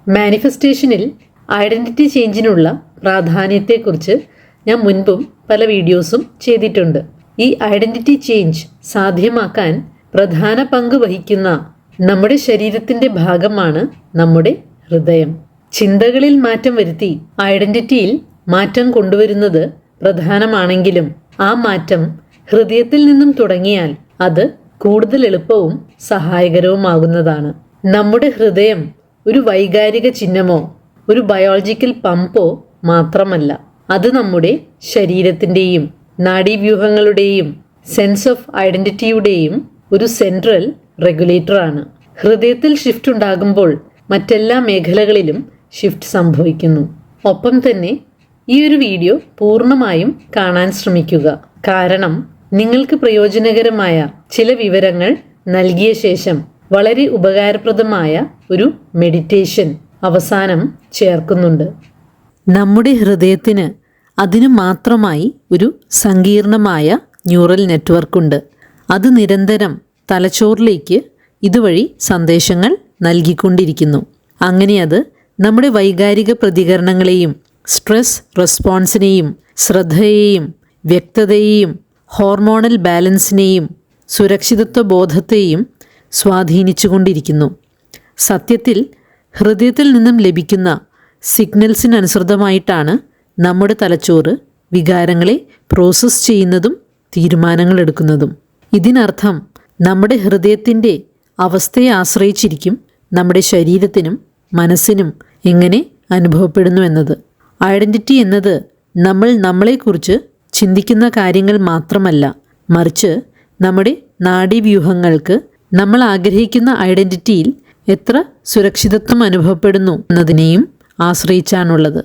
മാനിഫെസ്റ്റേഷനിൽ identity ചേഞ്ചിനുള്ള പ്രാധാന്യത്തെക്കുറിച്ച് ഞാൻ മുൻപും പല വീഡിയോസും ചെയ്തിട്ടുണ്ട്. ഈ ഐഡൻറ്റിറ്റി ചേഞ്ച് സാധ്യമാക്കാൻ പ്രധാന പങ്ക് വഹിക്കുന്ന നമ്മുടെ ശരീരത്തിൻ്റെ ഭാഗമാണ് നമ്മുടെ ഹൃദയം. ചിന്തകളിൽ മാറ്റം വരുത്തി ഐഡൻറ്റിറ്റിയിൽ മാറ്റം കൊണ്ടുവരുന്നത് പ്രധാനമാണെങ്കിലും ആ മാറ്റം ഹൃദയത്തിൽ നിന്നും തുടങ്ങിയാൽ അത് കൂടുതൽ എളുപ്പവും സഹായകരവുമാകുന്നതാണ്. നമ്മുടെ ഹൃദയം ഒരു വൈകാരിക ചിഹ്നമോ ഒരു ബയോളജിക്കൽ പമ്പോ മാത്രമല്ല. അത് നമ്മുടെ ശരീരത്തിൻ്റെയും നാഡീവ്യൂഹങ്ങളുടെയും സെൻസ് ഓഫ് ഐഡൻറ്റിറ്റിയുടെയും ഒരു സെൻട്രൽ റെഗുലേറ്ററാണ്. ഹൃദയത്തിൽ ഷിഫ്റ്റ് ഉണ്ടാകുമ്പോൾ മറ്റെല്ലാ മേഖലകളിലും ഷിഫ്റ്റ് സംഭവിക്കുന്നു. ഒപ്പം തന്നെ ഈ ഒരു വീഡിയോ പൂർണ്ണമായും കാണാൻ ശ്രമിക്കുക. കാരണം നിങ്ങൾക്ക് പ്രയോജനകരമായ ചില വിവരങ്ങൾ നൽകിയ ശേഷം വളരെ ഉപകാരപ്രദമായ ഒരു മെഡിറ്റേഷൻ അവസാനം ചേർക്കുന്നുണ്ട്. നമ്മുടെ ഹൃദയത്തിന് അതിന് മാത്രമായി ഒരു സങ്കീർണമായ ന്യൂറൽ നെറ്റ്വർക്കുണ്ട്. അത് നിരന്തരം തലച്ചോറിലേക്ക് ഇതുവഴി സന്ദേശങ്ങൾ നൽകിക്കൊണ്ടിരിക്കുന്നു. അങ്ങനെ അത് നമ്മുടെ വൈകാരിക പ്രതികരണങ്ങളെയും സ്ട്രെസ് റെസ്പോൺസിനെയും ശ്രദ്ധയെയും വ്യക്തതയെയും ഹോർമോണൽ ബാലൻസിനെയും സുരക്ഷിതത്വ ബോധത്തെയും സ്വാധീനിച്ചുകൊണ്ടിരിക്കുന്നു. സത്യത്തിൽ ഹൃദയത്തിൽ നിന്നും ലഭിക്കുന്ന സിഗ്നൽസിനനുസൃതമായിട്ടാണ് നമ്മുടെ തലച്ചോറ് വികാരങ്ങളെ പ്രോസസ്സ് ചെയ്യുന്നതും തീരുമാനങ്ങൾ എടുക്കുന്നതും. ഇതിനർത്ഥം നമ്മുടെ ഹൃദയത്തിൻ്റെ അവസ്ഥയെ ആശ്രയിച്ചിരിക്കും നമ്മുടെ ശരീരത്തിനും മനസ്സിനും എങ്ങനെ അനുഭവപ്പെടുന്നു എന്നത്. ഐഡൻറ്റിറ്റി എന്നത് നമ്മൾ നമ്മളെക്കുറിച്ച് ചിന്തിക്കുന്ന കാര്യങ്ങൾ മാത്രമല്ല, മറിച്ച് നമ്മുടെ നാഡീവ്യൂഹങ്ങൾക്ക് നമ്മൾ ആഗ്രഹിക്കുന്ന ഐഡൻറ്റിറ്റിയിൽ എത്ര സുരക്ഷിതത്വം അനുഭവപ്പെടുന്നു എന്നതിനെയും ആശ്രയിച്ചാണുള്ളത്.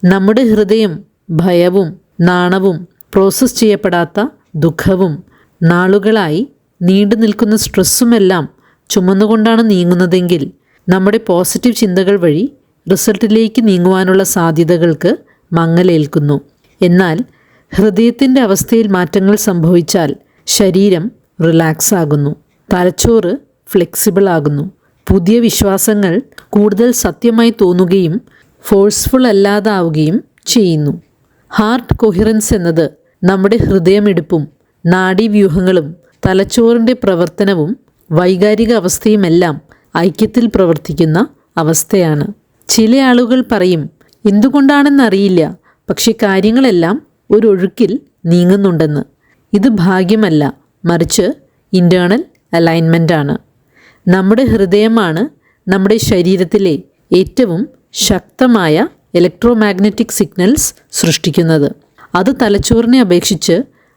നമ്മുടെ ഹൃദയം ഭയവും നാണവും പ്രോസസ്സ് ചെയ്യപ്പെടാത്ത ദുഃഖവും നാളുകളായി നീണ്ടു നിൽക്കുന്ന സ്ട്രെസ്സുമെല്ലാം ചുമന്നുകൊണ്ടാണ് നീങ്ങുന്നതെങ്കിൽ നമ്മുടെ പോസിറ്റീവ് ചിന്തകൾ വഴി റിസൾട്ടിലേക്ക് നീങ്ങുവാനുള്ള സാധ്യതകൾക്ക് മങ്ങലേൽക്കുന്നു. എന്നാൽ ഹൃദയത്തിൻ്റെ അവസ്ഥയിൽ മാറ്റങ്ങൾ സംഭവിച്ചാൽ ശരീരം റിലാക്സ് ആകുന്നു, തലച്ചോറ് ഫ്ലെക്സിബിൾ ആകുന്നു, പുതിയ വിശ്വാസങ്ങൾ കൂടുതൽ സത്യമായി തോന്നുകയും ഫോഴ്സ്ഫുൾ അല്ലാതാവുകയും ചെയ്യുന്നു. ഹാർട്ട് കൊഹിറൻസ് എന്നത് നമ്മുടെ ഹൃദയമിടിപ്പും നാഡീവ്യൂഹങ്ങളും തലച്ചോറിൻ്റെ പ്രവർത്തനവും വൈകാരിക അവസ്ഥയുമെല്ലാം ഐക്യത്തിൽ പ്രവർത്തിക്കുന്ന അവസ്ഥയാണ്. ചില ആളുകൾ പറയും, എന്തുകൊണ്ടാണെന്നറിയില്ല, പക്ഷെ കാര്യങ്ങളെല്ലാം ഒരു ഒഴുക്കിൽ നീങ്ങുന്നുണ്ടെന്ന്. ഇത് ഭാഗ്യമല്ല, മറിച്ച് ഇൻറ്റേർണൽ അലൈൻമെൻ്റ് ആണ്. നമ്മുടെ ഹൃദയമാണ് നമ്മുടെ ശരീരത്തിലെ ഏറ്റവും ശക്തമായ ഇലക്ട്രോമാഗ്നറ്റിക് സിഗ്നൽസ് സൃഷ്ടിക്കുന്നത്. അത് തലച്ചോറിനെ അപേക്ഷിച്ച്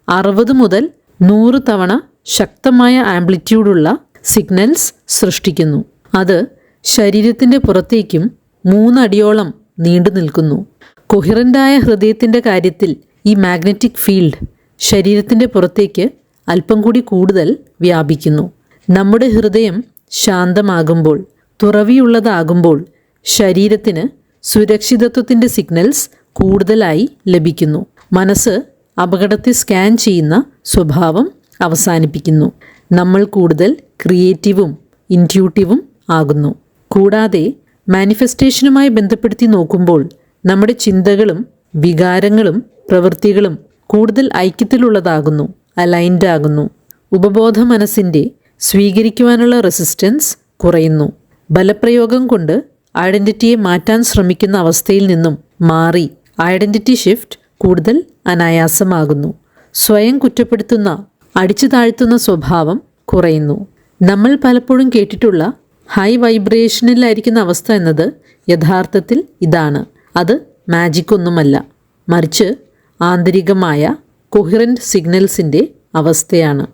60 മുതൽ 100 തവണ ശക്തമായ ആംപ്ലിറ്റ്യൂഡുള്ള സിഗ്നൽസ് സൃഷ്ടിക്കുന്നു. അത് ശരീരത്തിൻ്റെ പുറത്തേക്കും 3 അടിയോളം നീണ്ടു നിൽക്കുന്നു. കൊഹിറൻ്റായ ഹൃദയത്തിൻ്റെ കാര്യത്തിൽ ഈ മാഗ്നറ്റിക് ഫീൽഡ് ശരീരത്തിൻ്റെ പുറത്തേക്ക് അല്പം കൂടി കൂടുതൽ വ്യാപിക്കുന്നു. നമ്മുടെ ഹൃദയം ശാന്തമാകുമ്പോൾ, തുറവിയുള്ളതാകുമ്പോൾ ശരീരത്തിന് സുരക്ഷിതത്വത്തിൻ്റെ സിഗ്നൽസ് കൂടുതലായി ലഭിക്കുന്നു. മനസ്സ് അപകടത്തെ സ്കാൻ ചെയ്യുന്ന സ്വഭാവം അവസാനിപ്പിക്കുന്നു. നമ്മൾ കൂടുതൽ ക്രിയേറ്റീവും ഇൻറ്റ്യൂട്ടീവും ആകുന്നു. കൂടാതെ മാനിഫെസ്റ്റേഷനുമായി ബന്ധപ്പെടുത്തി നോക്കുമ്പോൾ നമ്മുടെ ചിന്തകളും വികാരങ്ങളും പ്രവൃത്തികളും കൂടുതൽ ഐക്യത്തിലുള്ളതാകുന്നു, അലൈൻഡ് ആകുന്നു. ഉപബോധ മനസ്സിൻ്റെ സ്വീകരിക്കുവാനുള്ള റെസിസ്റ്റൻസ് കുറയുന്നു. ബലപ്രയോഗം കൊണ്ട് ഐഡൻറ്റിറ്റിയെ മാറ്റാൻ ശ്രമിക്കുന്ന അവസ്ഥയിൽ നിന്നും മാറി ഐഡൻറ്റിറ്റി ഷിഫ്റ്റ് കൂടുതൽ അനായാസമാകുന്നു. സ്വയം കുറ്റപ്പെടുത്തുന്ന അടിച്ചു താഴ്ത്തുന്ന സ്വഭാവം കുറയുന്നു. നമ്മൾ പലപ്പോഴും കേട്ടിട്ടുള്ള ഹൈ വൈബ്രേഷനിലായിരിക്കുന്ന അവസ്ഥ എന്നത് യഥാർത്ഥത്തിൽ ഇതാണ്. അത് മാജിക് ഒന്നുമല്ല, മറിച്ച് ആന്തരികമായ കൊഹിറൻറ്റ് സിഗ്നൽസിൻ്റെ അവസ്ഥയാണ്.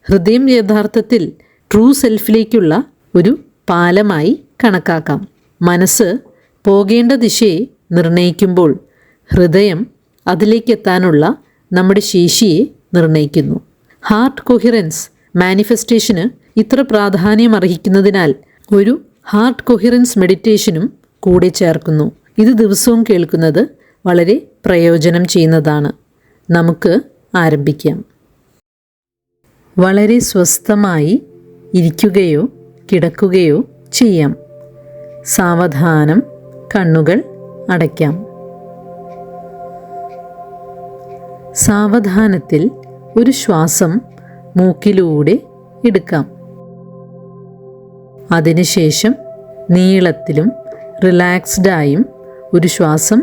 ഹൃദയം യഥാർത്ഥത്തിൽ ട്രൂ സെൽഫിലേക്കുള്ള ഒരു പാലമായി കണക്കാക്കാം. മനസ്സ് പോകേണ്ട ദിശയെ നിർണയിക്കുമ്പോൾ ഹൃദയം അതിലേക്കെത്താനുള്ള നമ്മുടെ ശേഷിയെ നിർണയിക്കുന്നു. ഹാർട്ട് കൊഹിറൻസ് മാനിഫെസ്റ്റേഷന് ഇത്ര പ്രാധാന്യമർഹിക്കുന്നതിനാൽ ഒരു ഹാർട്ട് കൊഹിറൻസ് മെഡിറ്റേഷനും കൂടെ ചേർക്കുന്നു. ഇത് ദിവസവും കേൾക്കുന്നത് വളരെ പ്രയോജനം ചെയ്യുന്നതാണ്. നമുക്ക് ആരംഭിക്കാം. വളരെ സ്വസ്ഥമായി ഇരിക്കുകയോ കിടക്കുകയോ ചെയ്യാം. സാവധാനം കണ്ണുകൾ അടയ്ക്കാം. സാവധാനത്തിൽ ഒരു ശ്വാസം മൂക്കിലൂടെ എടുക്കാം. അതിനുശേഷം നീളത്തിലും റിലാക്സ്ഡായും ഒരു ശ്വാസം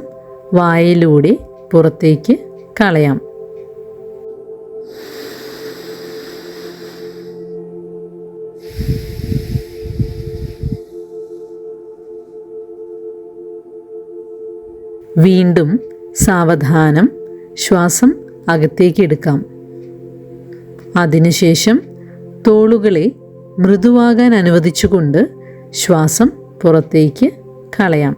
വായിലൂടെ പുറത്തേക്ക് കളയാം. വീണ്ടും സാവധാനം ശ്വാസം അകത്തേക്ക് എടുക്കാം. അതിനുശേഷം തോളുകളെ മൃദുവാകാൻ അനുവദിച്ചുകൊണ്ട് ശ്വാസം പുറത്തേക്ക് കളയാം.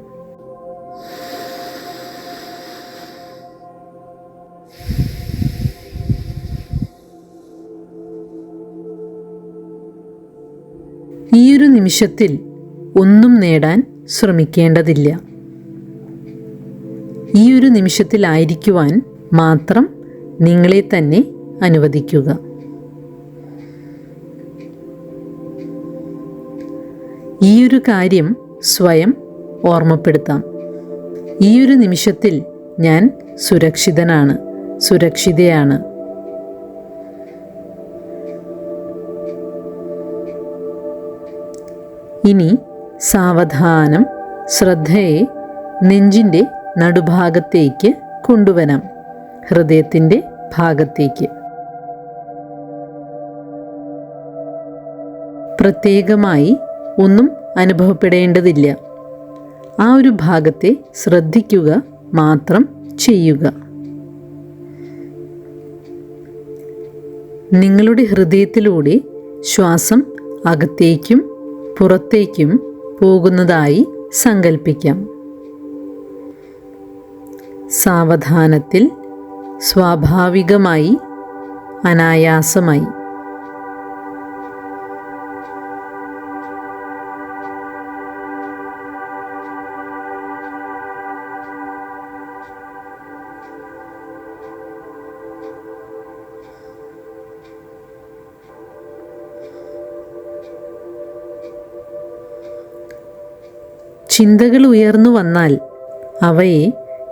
ഈയൊരു നിമിഷത്തിൽ ഒന്നും നേടാൻ ശ്രമിക്കേണ്ടതില്ല. ഈയൊരു നിമിഷത്തിലായിരിക്കുവാൻ മാത്രം നിങ്ങളെ തന്നെ അനുവദിക്കുക. ഈയൊരു കാര്യം സ്വയം ഓർമ്മപ്പെടുത്താം. ഈയൊരു നിമിഷത്തിൽ ഞാൻ സുരക്ഷിതനാണ്, സുരക്ഷിതയാണ്. ഇനി സാവധാനം ശ്രദ്ധയെ നെഞ്ചിൻ്റെ നടുഭാഗത്തേക്ക് കൊണ്ടുവരാം, ഹൃദയത്തിൻ്റെ ഭാഗത്തേക്ക്. പ്രത്യേകമായി ഒന്നും അനുഭവപ്പെടേണ്ടതില്ല. ആ ഒരു ഭാഗത്തെ ശ്രദ്ധിക്കുക മാത്രം ചെയ്യുക. നിങ്ങളുടെ ഹൃദയത്തിലൂടെ ശ്വാസം അകത്തേക്കും പുറത്തേക്കും പോകുന്നതായി സങ്കൽപ്പിക്കാം. സാവധാനത്തിൽ, സ്വാഭാവികമായി, അനായാസമായി. ചിന്തകൾ ഉയർന്നു വന്നാൽ അവയെ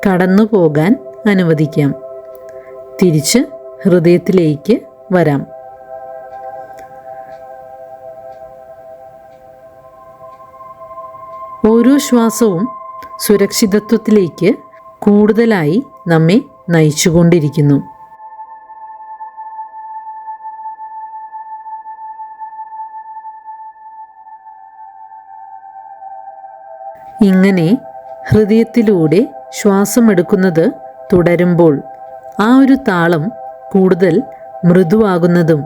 കടന്നു പോകാൻ അനുവദിക്കാം. തിരിച്ച് ഹൃദയത്തിലേക്ക് വരാം. ഓരോ ശ്വാസവും സുരക്ഷിതത്വത്തിലേക്ക് കൂടുതലായി നമ്മെ നയിച്ചുകൊണ്ടിരിക്കുന്നു. ഇങ്ങനെ ഹൃദയത്തിലൂടെ ശ്വാസമെടുക്കുന്നത് തുടരുമ്പോൾ ആ ഒരു താളം കൂടുതൽ മൃദുവാകുന്നതും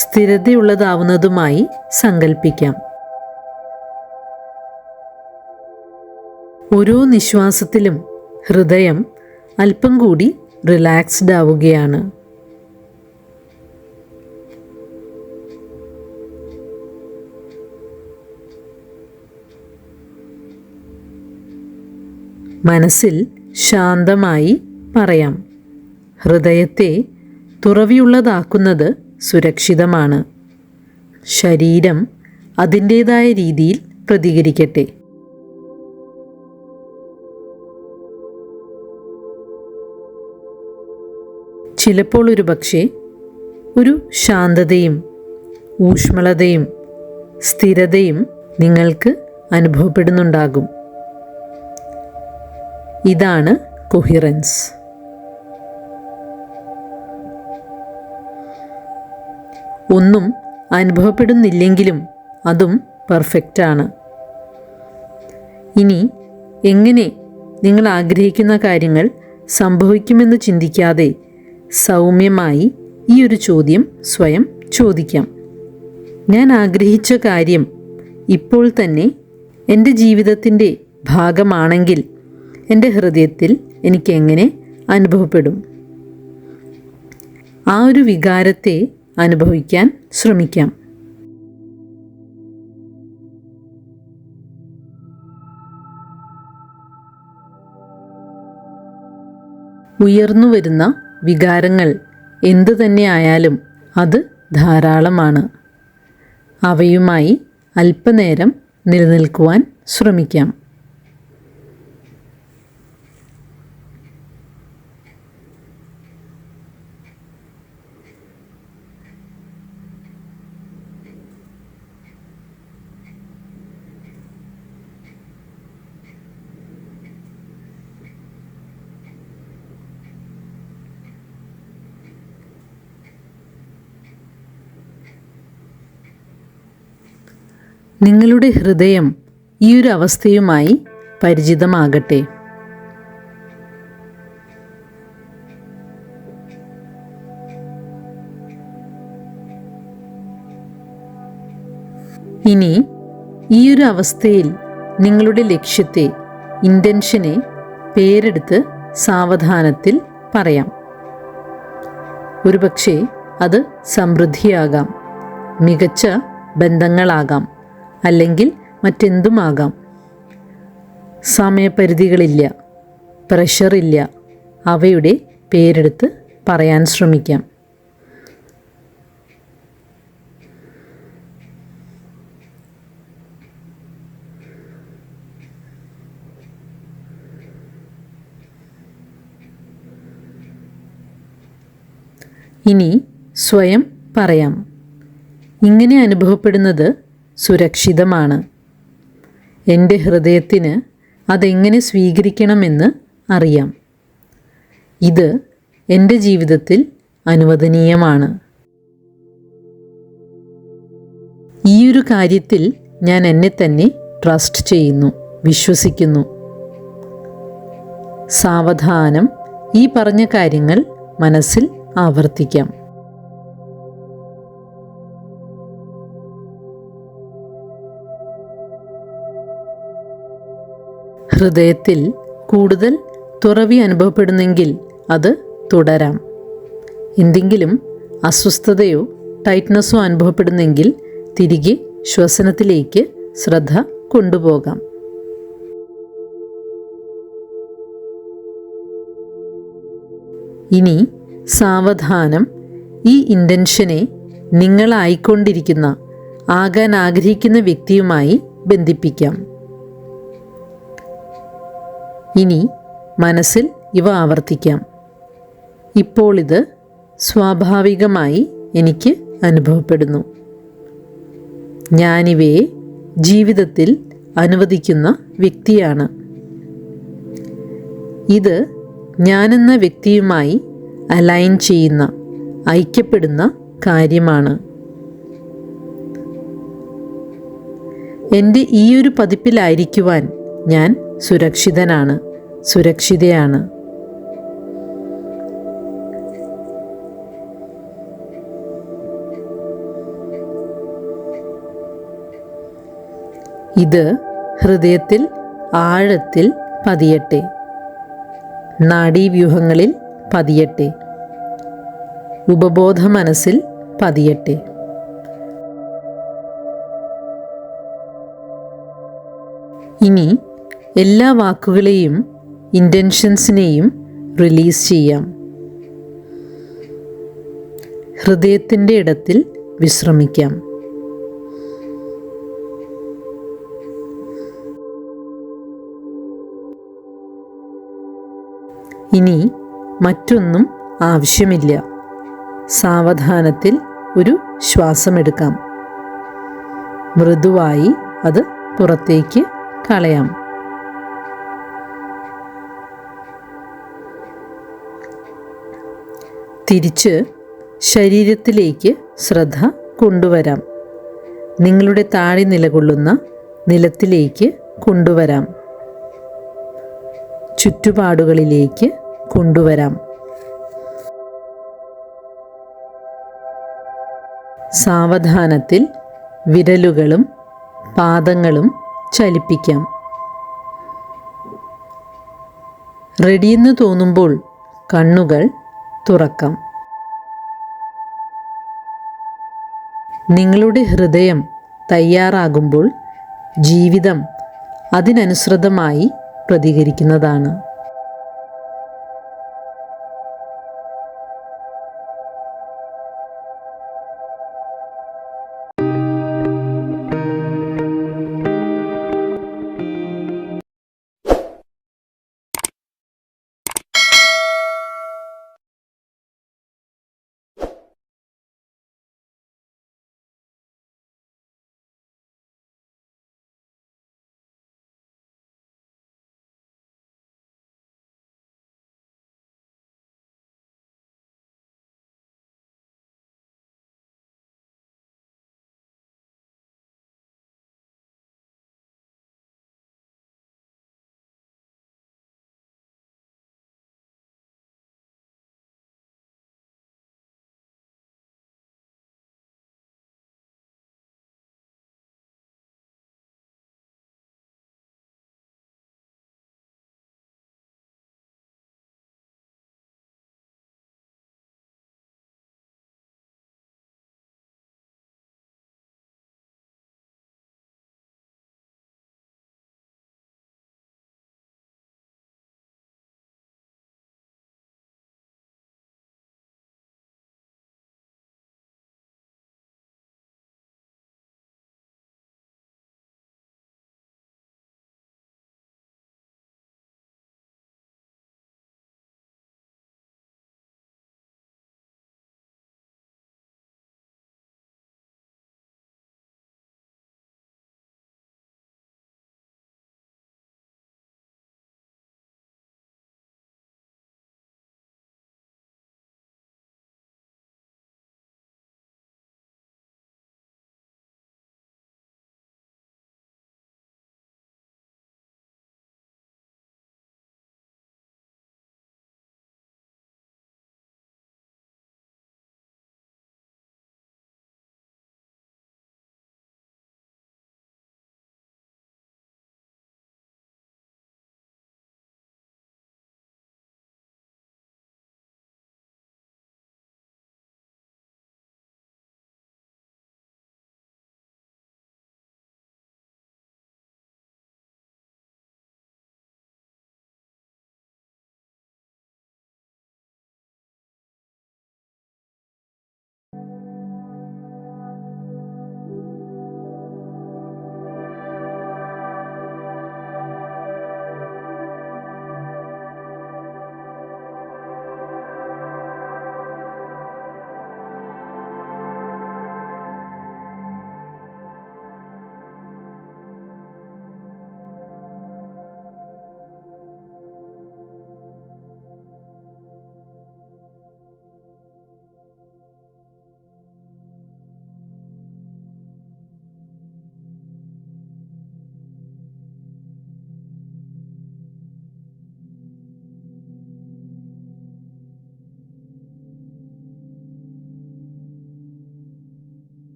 സ്ഥിരതയുള്ളതാവുന്നതുമായി സങ്കൽപ്പിക്കാം. ഓരോ നിശ്വാസത്തിലും ഹൃദയം അല്പം കൂടി റിലാക്സ്ഡ് ആവുകയാണ്. മനസ്സിൽ ശാന്തമായി പറയാം, ഹൃദയത്തെ തുറവിയുള്ളതാക്കുന്നത് സുരക്ഷിതമാണ്. ശരീരം അതിൻ്റേതായ രീതിയിൽ പ്രതികരിക്കട്ടെ. ചിലപ്പോൾ ഒരുപക്ഷെ ഒരു ശാന്തതയും ഊഷ്മളതയും സ്ഥിരതയും നിങ്ങൾക്ക് അനുഭവപ്പെടുന്നുണ്ടാകും. ഇതാണ് കൊഹിറൻസ്. ഒന്നും അനുഭവപ്പെടുന്നില്ലെങ്കിലും അതും പെർഫെക്റ്റാണ്. ഇനി എങ്ങനെ നിങ്ങൾ ആഗ്രഹിക്കുന്ന കാര്യങ്ങൾ സംഭവിക്കുമെന്ന് ചിന്തിക്കാതെ സൗമ്യമായി ഈ ഒരു ചോദ്യം സ്വയം ചോദിക്കാം. ഞാൻ ആഗ്രഹിച്ച കാര്യം ഇപ്പോൾ തന്നെ എൻ്റെ ജീവിതത്തിൻ്റെ ഭാഗമാണെങ്കിൽ എൻ്റെ ഹൃദയത്തിൽ എനിക്കെങ്ങനെ അനുഭവപ്പെടും? ആ ഒരു വികാരത്തെ അനുഭവിക്കാൻ ശ്രമിക്കാം. ഉയർന്നു വരുന്ന വികാരങ്ങൾ എന്തു തന്നെ ആയാലും അത് ധാരാളമാണ്. അവയുമായി അല്പനേരം നിലനിൽക്കുവാൻ ശ്രമിക്കാം. നിങ്ങളുടെ ഹൃദയം ഈ ഒരു അവസ്ഥയുമായി പരിചിതമാകട്ടെ. ഇനി ഈ ഒരു അവസ്ഥയിൽ നിങ്ങളുടെ ലക്ഷ്യത്തെ, ഇൻറ്റൻഷനെ പേരെടുത്ത് സാവധാനത്തിൽ പറയാം. ഒരുപക്ഷെ അത് സമൃദ്ധിയാകാം, മികച്ച ബന്ധങ്ങളാകാം, അല്ലെങ്കിൽ മറ്റെന്തുമാകാം. സമയപരിധികളില്ല, പ്രഷറില്ല. അവയുടെ പേരെടുത്ത് പറയാൻ ശ്രമിക്കാം. ഇനി സ്വയം പറയാം, ഇങ്ങനെ അനുഭവപ്പെടുന്നത് സുരക്ഷിതമാണ്. എൻ്റെ ഹൃദയത്തിന് അതെങ്ങനെ സ്വീകരിക്കണമെന്ന് അറിയാം. ഇത് എൻ്റെ ജീവിതത്തിൽ അനുവദനീയമാണ്. ഈയൊരു കാര്യത്തിൽ ഞാൻ എന്നെ തന്നെ ട്രസ്റ്റ് ചെയ്യുന്നു, വിശ്വസിക്കുന്നു. സാവധാനം ഈ പറഞ്ഞ കാര്യങ്ങൾ മനസ്സിൽ ആവർത്തിക്കാം. ഹൃദയത്തിൽ കൂടുതൽ തുറവി അനുഭവപ്പെടുന്നെങ്കിൽ അത് തുടരാം. എന്തെങ്കിലും അസ്വസ്ഥതയോ ടൈറ്റ്നസ്സോ അനുഭവപ്പെടുന്നെങ്കിൽ തിരികെ ശ്വസനത്തിലേക്ക് ശ്രദ്ധ കൊണ്ടുപോകാം. ഇനി സാവധാനം ഈ ഇൻറ്റൻഷനെ നിങ്ങളായിക്കൊണ്ടിരിക്കുന്ന, ആകാൻ ആഗ്രഹിക്കുന്ന വ്യക്തിയുമായി ബന്ധിപ്പിക്കാം. ഇനി മനസ്സിൽ ഇവ ആവർത്തിക്കാം. ഇപ്പോൾ ഇത് സ്വാഭാവികമായി എനിക്ക് അനുഭവപ്പെടുന്നു. ഞാനിവയെ ജീവിതത്തിൽ അനുവദിക്കുന്ന വ്യക്തിയാണ്. ഇത് ഞാനെന്ന വ്യക്തിയുമായി അലൈൻ ചെയ്യുന്ന, ഐക്യപ്പെടുന്ന കാര്യമാണ്. എൻ്റെ ഈയൊരു പതിപ്പിലായിരിക്കുവാൻ ഞാൻ സുരക്ഷിതനാണ്, സുരക്ഷിതയാണ്. ഇത് ഹൃദയത്തിൽ ആഴത്തിൽ പതിയട്ടെ, നാഡീവ്യൂഹങ്ങളിൽ പതിയട്ടെ, ഉപബോധ മനസ്സിൽ പതിയട്ടെ. ഇനി എല്ലാ വാക്കുകളെയും ഇൻറ്റൻഷൻസിനെയും റിലീസ് ചെയ്യാം. ഹൃദയത്തിൻ്റെ ഇടത്തിൽ വിശ്രമിക്കാം. ഇനി മറ്റൊന്നും ആവശ്യമില്ല. സാവധാനത്തിൽ ഒരു ശ്വാസമെടുക്കാം. മൃദുവായി അത് പുറത്തേക്ക് കളയാം. തിരിച്ച് ശരീരത്തിലേക്ക് ശ്രദ്ധ കൊണ്ടുവരാം. നിങ്ങളുടെ താഴെ നിലകൊള്ളുന്ന നിലത്തിലേക്ക് കൊണ്ടുവരാം. ചുറ്റുപാടുകളിലേക്ക് കൊണ്ടുവരാം. സാവധാനത്തിൽ വിരലുകളും പാദങ്ങളും ചലിപ്പിക്കാം. റെഡിയെന്ന് തോന്നുമ്പോൾ കണ്ണുകൾ തുറക്കാം. നിങ്ങളുടെ ഹൃദയം തയ്യാറാകുമ്പോൾ ജീവിതം അതിനനുസൃതമായി പ്രതികരിക്കുന്നതാണ്.